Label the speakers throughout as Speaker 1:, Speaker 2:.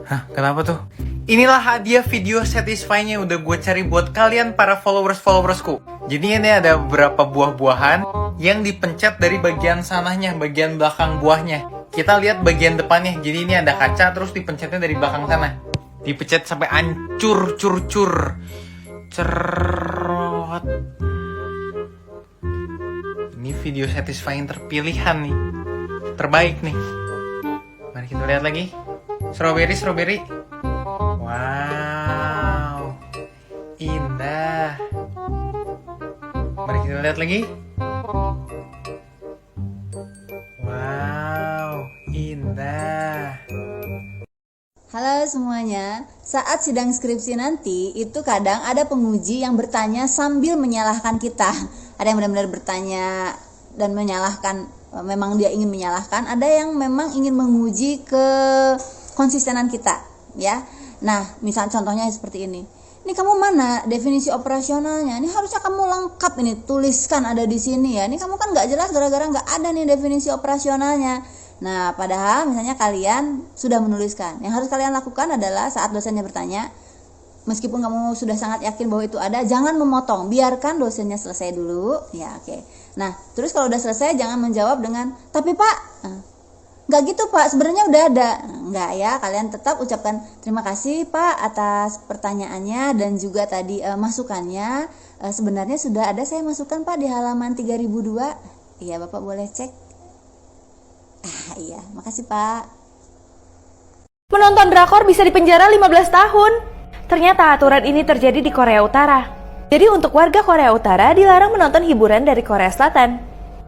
Speaker 1: Hah, kenapa tuh? Inilah hadiah video satisfying-nya udah gue cari buat kalian para followers-followersku. Jadi ini ada beberapa buah-buahan yang dipencet dari bagian sananya, bagian belakang buahnya. Kita lihat bagian depannya. Jadi ini ada kaca terus dipencetnya dari belakang sana. Dipencet sampai hancur, cur. Cerot. Ini video satisfying terpilihan nih. Terbaik nih. Mari kita lihat lagi. Strawberry. Wow, indah. Mari kita lihat lagi. Wow, indah.
Speaker 2: Halo semuanya, saat sidang skripsi nanti itu kadang ada penguji yang bertanya sambil menyalahkan kita. Ada yang benar-benar bertanya dan menyalahkan, memang dia ingin menyalahkan. Ada yang memang ingin menguji ke konsistenan kita, ya. Nah, misal contohnya seperti ini. Ini kamu mana definisi operasionalnya? Ini harusnya kamu lengkap ini, tuliskan ada di sini ya. Ini kamu kan nggak jelas gara-gara nggak ada nih definisi operasionalnya. Nah, padahal misalnya kalian sudah menuliskan. Yang harus kalian lakukan adalah saat dosennya bertanya, meskipun kamu sudah sangat yakin bahwa itu ada, jangan memotong. Biarkan dosennya selesai dulu. Ya, oke. Nah, terus kalau udah selesai jangan menjawab dengan, tapi Pak, nggak gitu Pak, sebenarnya udah ada. Nggak ya, kalian tetap ucapkan terima kasih Pak atas pertanyaannya dan juga tadi masukannya. Sebenarnya sudah ada saya masukkan Pak di halaman 3002. Iya, Bapak boleh cek. Iya, makasih Pak.
Speaker 3: Menonton drakor bisa dipenjara 15 tahun. Ternyata aturan ini terjadi di Korea Utara. Jadi untuk warga Korea Utara dilarang menonton hiburan dari Korea Selatan.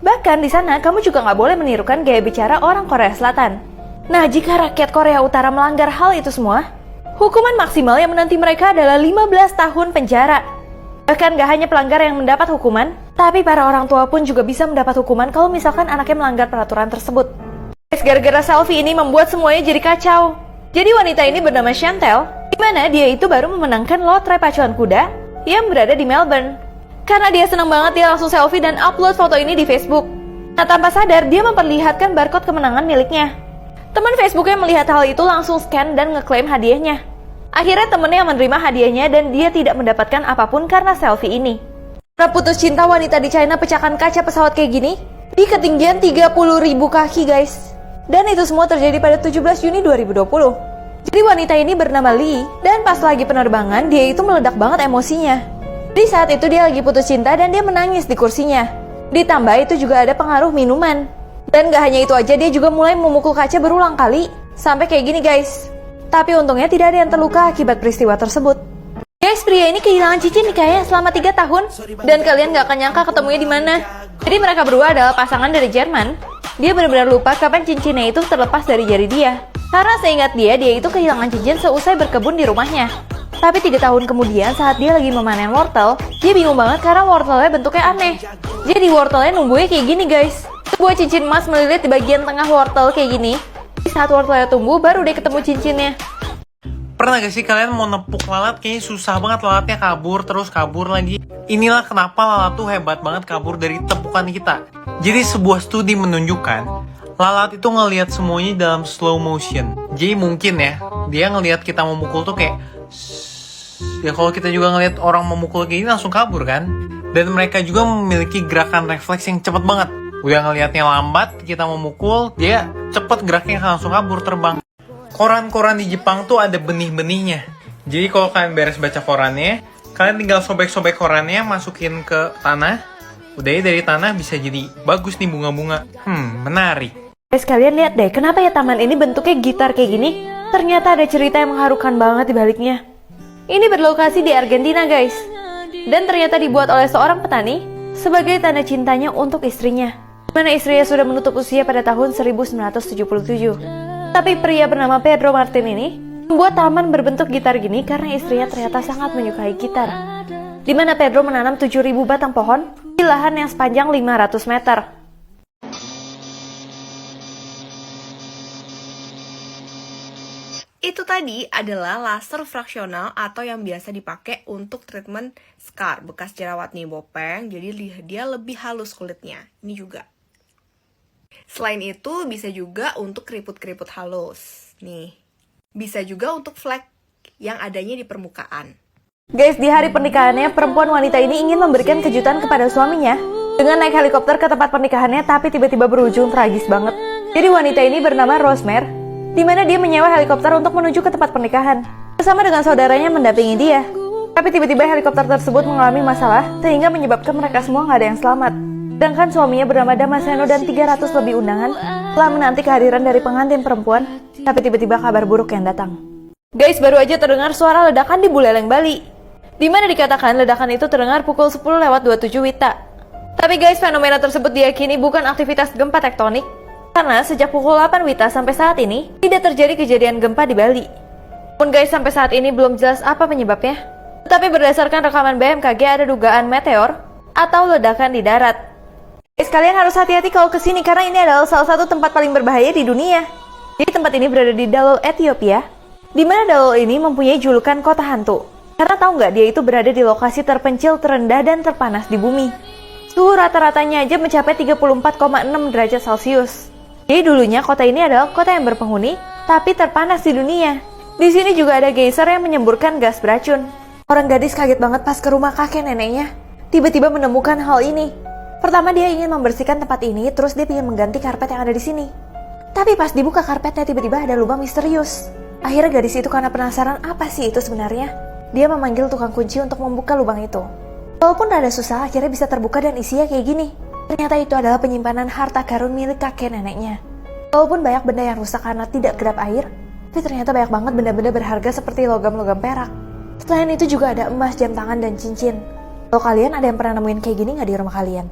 Speaker 3: Bahkan di sana kamu juga nggak boleh menirukan gaya bicara orang Korea Selatan. Nah, jika rakyat Korea Utara melanggar hal itu semua, hukuman maksimal yang menanti mereka adalah 15 tahun penjara. Bahkan gak hanya pelanggar yang mendapat hukuman, tapi para orang tua pun juga bisa mendapat hukuman kalau misalkan anaknya melanggar peraturan tersebut. Gara-gara selfie ini membuat semuanya jadi kacau. Jadi wanita ini bernama Chantel, di mana dia itu baru memenangkan lotre pacuan kuda yang berada di Melbourne. Karena dia senang banget, dia langsung selfie dan upload foto ini di Facebook. Nah, tanpa sadar dia memperlihatkan barcode kemenangan miliknya. Teman Facebooknya melihat hal itu langsung scan dan ngeklaim hadiahnya. Akhirnya temennya menerima hadiahnya dan dia tidak mendapatkan apapun karena selfie ini. Karena putus cinta, wanita di China pecahkan kaca pesawat kayak gini di ketinggian 30.000 kaki guys. Dan itu semua terjadi pada 17 Juni 2020. Jadi wanita ini bernama Lee, dan pas lagi penerbangan dia itu meledak banget emosinya. Di saat itu dia lagi putus cinta dan dia menangis di kursinya. Ditambah itu juga ada pengaruh minuman. Dan gak hanya itu aja, dia juga mulai memukul kaca berulang kali. Sampai kayak gini guys. Tapi untungnya tidak ada yang terluka akibat peristiwa tersebut. Guys, pria ini kehilangan cincin nikahnya selama 3 tahun. Dan kalian gak akan nyangka ketemunya di mana. Jadi mereka berdua adalah pasangan dari Jerman. Dia benar-benar lupa kapan cincinnya itu terlepas dari jari dia. Karena seingat dia itu kehilangan cincin seusai berkebun di rumahnya. Tapi 3 tahun kemudian saat dia lagi memanen wortel, dia bingung banget karena wortelnya bentuknya aneh. Jadi wortelnya numbuhnya kayak gini guys. Sebuah cincin emas melilit di bagian tengah wortel kayak gini. Saat wortelnya tumbuh baru dia ketemu cincinnya.
Speaker 1: Pernah gak sih kalian mau nepuk lalat, kayaknya susah banget, lalatnya kabur terus kabur lagi. Inilah kenapa lalat tuh hebat banget kabur dari tepukan kita. Jadi sebuah studi menunjukkan lalat itu ngelihat semuanya dalam slow motion. Jadi mungkin ya, dia ngelihat kita memukul tuh kayak ya, kalau kita juga ngelihat orang memukul kayak gini langsung kabur kan. Dan mereka juga memiliki gerakan refleks yang cepet banget. Udah ngelihatnya lambat, kita memukul, dia cepet geraknya langsung kabur terbang. Koran-koran di Jepang tuh ada benih-benihnya. Jadi kalau kalian beres baca korannya, kalian tinggal sobek-sobek korannya, masukin ke tanah. Udah ya, dari tanah bisa jadi bagus nih bunga-bunga. Menarik.
Speaker 3: Guys, kalian lihat deh, kenapa ya taman ini bentuknya gitar kayak gini? Ternyata ada cerita yang mengharukan banget di baliknya. Ini berlokasi di Argentina guys. Dan ternyata dibuat oleh seorang petani sebagai tanda cintanya untuk istrinya. Mana istrinya sudah menutup usia pada tahun 1977. Tapi pria bernama Pedro Martin ini membuat taman berbentuk gitar gini karena istrinya ternyata sangat menyukai gitar. Di mana Pedro menanam 7.000 batang pohon di lahan yang sepanjang 500 meter.
Speaker 4: Itu tadi adalah laser fraksional atau yang biasa dipakai untuk treatment scar, bekas jerawat nih Bopeng, jadi dia lebih halus kulitnya. Ini juga. Selain itu bisa juga untuk keriput-keriput halus. Nih. Bisa juga untuk flek yang adanya di permukaan.
Speaker 3: Guys, di hari pernikahannya, perempuan wanita ini ingin memberikan kejutan kepada suaminya dengan naik helikopter ke tempat pernikahannya, tapi tiba-tiba berujung tragis banget. Jadi wanita ini bernama Rosemary, di mana dia menyewa helikopter untuk menuju ke tempat pernikahan bersama dengan saudaranya mendampingi dia. Tapi tiba-tiba helikopter tersebut mengalami masalah sehingga menyebabkan mereka semua nggak ada yang selamat. Sedangkan suaminya bernama Damasceno dan 300 lebih undangan telah menanti kehadiran dari pengantin perempuan, tapi tiba-tiba kabar buruk yang datang. Guys, baru aja terdengar suara ledakan di Buleleng, Bali, di mana dikatakan ledakan itu terdengar pukul 10:27 WITA. Tapi guys, fenomena tersebut diyakini bukan aktivitas gempa tektonik, karena sejak pukul 8 WITA sampai saat ini tidak terjadi kejadian gempa di Bali. Pun guys, sampai saat ini belum jelas apa penyebabnya. Tapi berdasarkan rekaman BMKG ada dugaan meteor atau ledakan di darat. Guys, kalian harus hati-hati kalau kesini karena ini adalah salah satu tempat paling berbahaya di dunia. Jadi tempat ini berada di Dalol, Ethiopia, di mana Dalol ini mempunyai julukan kota hantu. Karena tahu nggak, dia itu berada di lokasi terpencil, terendah, dan terpanas di bumi. Suhu rata-ratanya aja mencapai 34,6 derajat Celcius. Jadi dulunya kota ini adalah kota yang berpenghuni, tapi terpanas di dunia. Di sini juga ada geyser yang menyemburkan gas beracun. Orang gadis kaget banget pas ke rumah kakek neneknya. Tiba-tiba menemukan hal ini. Pertama dia ingin membersihkan tempat ini, terus dia ingin mengganti karpet yang ada di sini. Tapi pas dibuka karpetnya tiba-tiba ada lubang misterius. Akhirnya gadis itu karena penasaran apa sih itu sebenarnya, dia memanggil tukang kunci untuk membuka lubang itu. Walaupun rada susah, akhirnya bisa terbuka dan isinya kayak gini. Ternyata itu adalah penyimpanan harta karun milik kakek neneknya. Walaupun banyak benda yang rusak karena tidak kedap air, tapi ternyata banyak banget benda-benda berharga seperti logam-logam perak. Selain itu juga ada emas, jam tangan, dan cincin. Kalau kalian ada yang pernah nemuin kayak gini nggak di rumah kalian?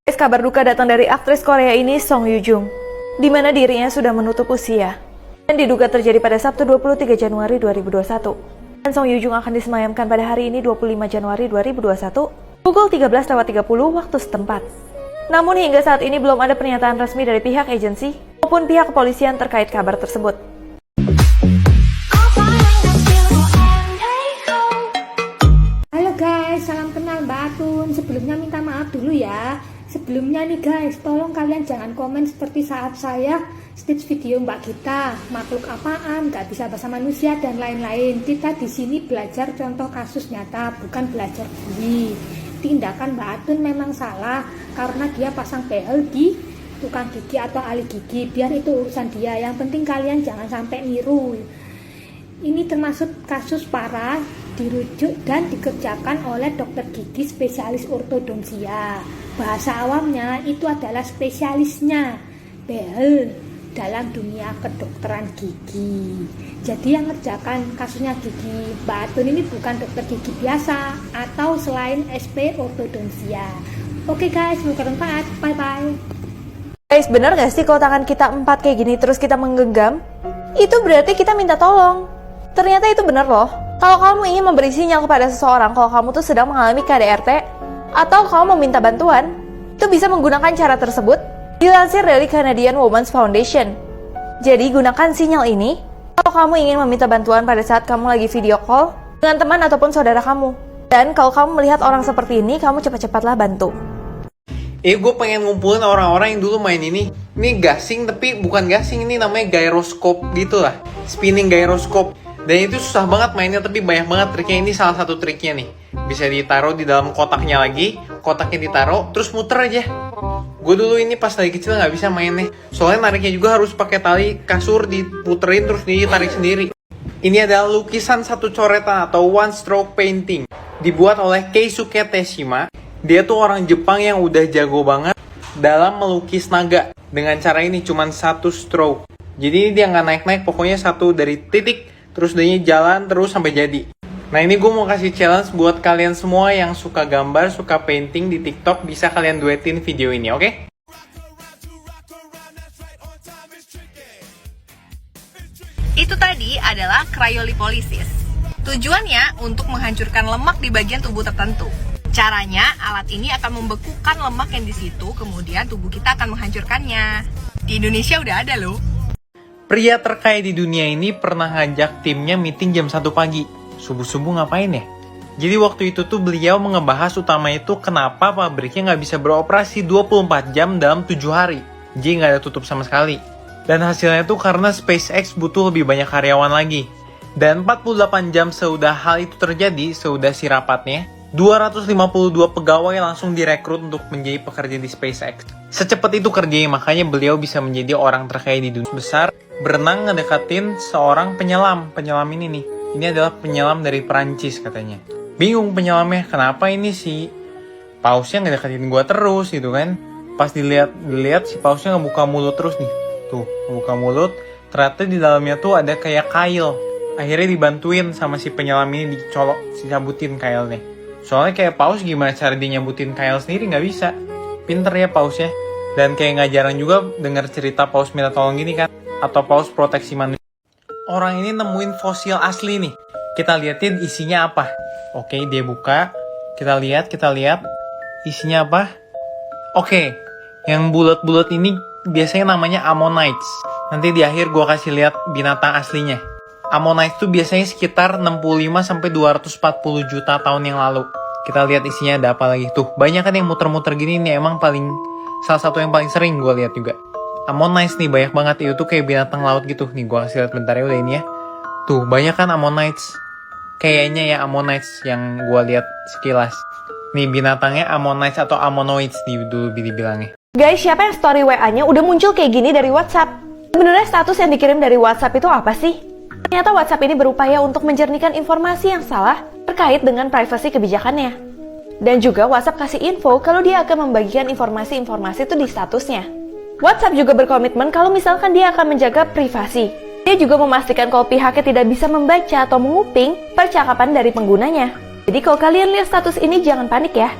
Speaker 3: Guys, kabar duka datang dari aktris Korea ini Song Yoo Jung, di mana dirinya sudah menutup usia dan diduga terjadi pada Sabtu 23 Januari 2021. Dan Song Yoo Jung akan disemayamkan pada hari ini 25 Januari 2021 pukul 13:30 waktu setempat. Namun hingga saat ini belum ada pernyataan resmi dari pihak agensi maupun pihak kepolisian terkait kabar tersebut.
Speaker 5: Halo guys, salam kenal Mbak Atun. Sebelumnya minta maaf dulu ya. Sebelumnya nih guys, tolong kalian jangan komen seperti saat saya stitch video Mbak Gita, makhluk apaan, gak bisa bahasa manusia dan lain-lain. Kita di sini belajar contoh kasus nyata, bukan belajar bully. Tindakan Mbak Atun memang salah karena dia pasang behel di tukang gigi atau ahli gigi. Biar itu urusan dia, yang penting kalian jangan sampai niru. Ini termasuk kasus parah, dirujuk dan dikerjakan oleh dokter gigi spesialis ortodonsia. Bahasa awamnya itu adalah spesialisnya behel dalam dunia kedokteran gigi. Jadi yang ngerjakan kasusnya gigi Mbak Atun ini bukan dokter gigi biasa atau selain SP ortodonsia. Oke guys, semoga bermanfaat. Bye bye.
Speaker 3: Guys, bener gak sih kalau tangan kita 4 kayak gini terus kita menggenggam? Itu berarti kita minta tolong. Ternyata itu bener loh. Kalau kamu ingin memberi sinyal kepada seseorang kalau kamu tuh sedang mengalami KDRT atau kamu meminta bantuan, itu bisa menggunakan cara tersebut. Dilansir dari Canadian Women's Foundation. Jadi gunakan sinyal ini kalau kamu ingin meminta bantuan pada saat kamu lagi video call dengan teman ataupun saudara kamu. Dan kalau kamu melihat orang seperti ini, kamu cepat-cepatlah bantu.
Speaker 1: Gue pengen ngumpulin orang-orang yang dulu main ini. Ini gasing tapi bukan gasing, ini namanya gyroscope gitu lah. Spinning gyroscope. Dan itu susah banget mainnya tapi banyak banget triknya. Ini salah satu triknya nih. Bisa ditaruh di dalam kotaknya lagi, kotaknya ditaruh, terus muter aja. Gue dulu ini pas lagi kecil nggak bisa mainnya. Soalnya nariknya juga harus pakai tali kasur diputerin terus ditarik sendiri. Ini adalah lukisan satu coretan atau one stroke painting. Dibuat oleh Keisuke Teshima. Dia tuh orang Jepang yang udah jago banget dalam melukis naga. Dengan cara ini cuman satu stroke. Jadi ini dia nggak naik-naik, pokoknya satu dari titik terus dia jalan terus sampai jadi. Nah ini gue mau kasih challenge buat kalian semua yang suka gambar, suka painting di TikTok, bisa kalian duetin video ini, oke?
Speaker 4: Itu tadi adalah cryolipolysis. Tujuannya untuk menghancurkan lemak di bagian tubuh tertentu. Caranya, alat ini akan membekukan lemak yang di situ, kemudian tubuh kita akan menghancurkannya. Di Indonesia udah ada loh.
Speaker 1: Pria terkaya di dunia ini pernah ngajak timnya meeting jam 1 pagi. Subuh-subuh ngapain ya? Jadi waktu itu tuh beliau ngebahas utama itu kenapa pabriknya nggak bisa beroperasi 24 jam dalam 7 hari. Jadi nggak ada tutup sama sekali. Dan hasilnya itu karena SpaceX butuh lebih banyak karyawan lagi. Dan 48 jam sesudah hal itu terjadi, sesudah si rapatnya, 252 pegawai langsung direkrut untuk menjadi pekerja di SpaceX. Secepat itu kerjanya, makanya beliau bisa menjadi orang terkaya di dunia besar, berenang ngedekatin seorang penyelam. Penyelam ini nih, ini adalah penyelam dari Perancis katanya. Bingung penyelamnya, kenapa ini si pausnya ngedekatin gua terus gitu kan. Pas dilihat si pausnya ngebuka mulut terus nih. Tuh, ngebuka mulut, ternyata di dalamnya tuh ada kayak kail. Akhirnya dibantuin sama si penyelam ini, dicolok, dicabutin kailnya. Soalnya kayak paus gimana cara dia nyabutin kail sendiri, nggak bisa. Pinter ya pausnya. Dan kayak nggak jarang juga dengar cerita paus minta tolong gini kan. Atau paus proteksi manusia. Orang ini nemuin fosil asli nih. Kita liatin isinya apa. Oke, dia buka. Kita lihat. Isinya apa? Oke, yang bulat-bulat ini biasanya namanya ammonites. Nanti di akhir gue kasih lihat binatang aslinya. Ammonites itu biasanya sekitar 65-240 juta tahun yang lalu. Kita lihat isinya ada apa lagi. Tuh, banyak kan yang muter-muter gini nih, emang salah satu yang paling sering gue lihat juga. Ammonites nih banyak banget, itu tuh kayak binatang laut gitu. Nih gue kasih lihat bentar ya, udah ini ya. Tuh, banyak kan ammonites. Kayaknya ya ammonites yang gue lihat sekilas. Nih binatangnya ammonites atau ammonoids dulu dibilangnya.
Speaker 3: Guys, siapa yang story WA-nya udah muncul kayak gini dari WhatsApp? Sebenarnya status yang dikirim dari WhatsApp itu apa sih? Ternyata WhatsApp ini berupaya untuk menjernihkan informasi yang salah terkait dengan privasi kebijakannya. Dan juga WhatsApp kasih info kalau dia akan membagikan informasi-informasi itu di statusnya. WhatsApp juga berkomitmen kalau misalkan dia akan menjaga privasi. Dia juga memastikan kalau pihaknya tidak bisa membaca atau menguping percakapan dari penggunanya. Jadi kalau kalian lihat status ini jangan panik ya.